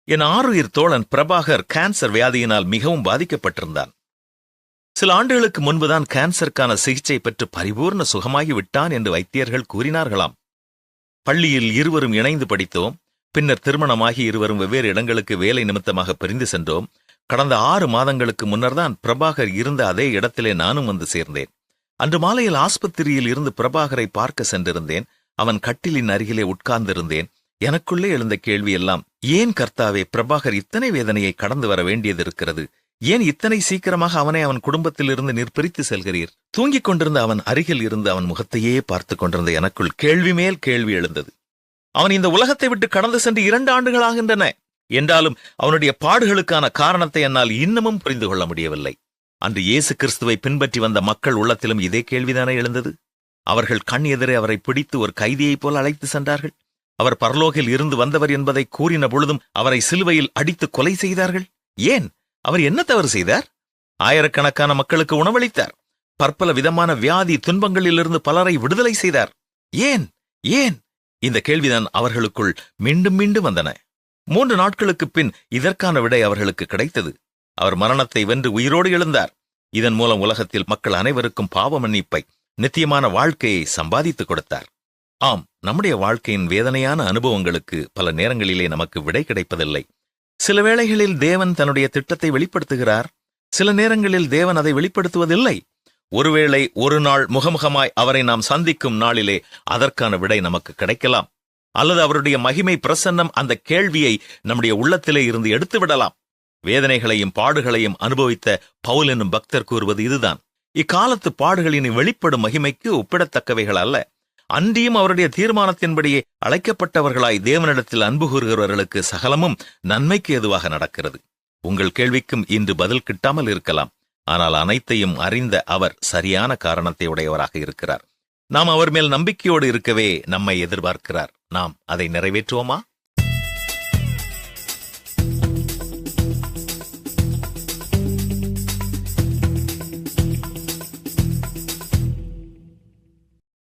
என் ஆருயிர் தோழன் பிரபாகர் கேன்சர் வியாதியினால் மிகவும் பாதிக்கப்பட்டிருந்தான். சில ஆண்டுகளுக்கு முன்புதான் கேன்சருக்கான சிகிச்சை பெற்று பரிபூர்ண சுகமாகி விட்டான் என்று வைத்தியர்கள் கூறினார்களாம். பள்ளியில் இருவரும் இணைந்து படித்தோம். பின்னர் திருமணமாகி இருவரும் வெவ்வேறு இடங்களுக்கு வேலை நிமித்தமாக பிரிந்து சென்றோம். கடந்த 6 மாதங்களுக்கு முன்னர்தான் பிரபாகர் இருந்த அதே இடத்திலே நானும் வந்து சேர்ந்தேன். அன்று மாலையில் ஆஸ்பத்திரியில் இருந்து பிரபாகரை பார்க்க சென்றிருந்தேன். அவன் கட்டிலின் அருகிலே உட்கார்ந்திருந்தேன். எனக்குள்ளே எழுந்த கேள்வி எல்லாம், ஏன் கர்த்தாவே பிரபாகர் இத்தனை வேதனையை கடந்து வர வேண்டியது இருக்கிறது? ஏன் இத்தனை சீக்கிரமாக அவனை அவன் குடும்பத்திலிருந்து நீர் பிரித்து செல்கிறீர்? தூங்கிக் கொண்டிருந்த அவன் அருகில் இருந்து அவன் முகத்தையே பார்த்து கொண்டிருந்த எனக்குள் கேள்வி மேல் கேள்வி எழுந்தது. அவன் இந்த உலகத்தை விட்டு கடந்து சென்று 2 ஆண்டுகளாகின்றன. என்றாலும் அவனுடைய பாடுகளுக்கான காரணத்தை என்னால் இன்னமும் புரிந்து கொள்ள முடியவில்லை. அன்று இயேசு கிறிஸ்துவை பின்பற்றி வந்த மக்கள் உள்ளத்திலும் இதே கேள்விதானே எழுந்தது. அவர்கள் கண் எதிரே அவரை பிடித்து ஒரு கைதியைப் போல அழைத்து சென்றார்கள். அவர் பரலோகில் இருந்து வந்தவர் என்பதை கூறின பொழுதும் அவரை சிலுவையில் அடித்து கொலை செய்தார்கள். ஏன்? அவர் என்ன தவறு செய்தார்? ஆயிரக்கணக்கான மக்களுக்கு உணவளித்தார். பற்பல விதமான வியாதி துன்பங்களிலிருந்து பலரை விடுதலை செய்தார். ஏன்? ஏன்? இந்த கேள்விதான் அவர்களுக்குள் மீண்டும் மீண்டும் வந்தன. 3 நாட்களுக்குப் பின் இதற்கான விடை அவர்களுக்கு கிடைத்தது. அவர் மரணத்தை வென்று உயிரோடு எழுந்தார். இதன் மூலம் உலகத்தில் மக்கள் அனைவருக்கும் பாவ மன்னிப்பை, நித்தியமான வாழ்க்கையை சம்பாதித்துக் கொடுத்தார். ஆம், நம்முடைய வாழ்க்கையின் வேதனையான அனுபவங்களுக்கு பல நேரங்களிலே நமக்கு விடை கிடைப்பதில்லை. சில வேளைகளில் தேவன் தன்னுடைய திட்டத்தை வெளிப்படுத்துகிறார். சில நேரங்களில் தேவன் அதை வெளிப்படுத்துவதில்லை. ஒருவேளை ஒரு நாள் முகமுகமாய் அவரை நாம் சந்திக்கும் நாளிலே அதற்கான விடை நமக்கு கிடைக்கலாம். அல்லது அவருடைய மகிமை பிரசன்னம் அந்த கேள்வியை நம்முடைய உள்ளத்திலே இருந்து எடுத்து விடலாம். வேதனைகளையும் பாடுகளையும் அனுபவித்த பவுல் என்னும் பக்தர் கூறுவது இதுதான்: இக்காலத்து பாடுகளின் வெளிப்படும் மகிமைக்கு ஒப்பிடத்தக்கவைகள் அல்ல. அன்றியும் அவருடைய தீர்மானத்தின்படியே அழைக்கப்பட்டவர்களாய் தேவனிடத்தில் அன்பு கூறுகிறவர்களுக்கு சகலமும் நன்மைக்கு ஏதுவாக நடக்கிறது. உங்கள் கேள்விக்கும் இன்று பதில் கிட்டாமல் இருக்கலாம். ஆனால் அனைத்தையும் அறிந்த அவர் சரியான காரணத்தை உடையவராக இருக்கிறார். நாம் அவர் மேல் நம்பிக்கையோடு இருக்கவே நம்மை எதிர்பார்க்கிறார். நாம் அதை நிறைவேற்றுவோமா?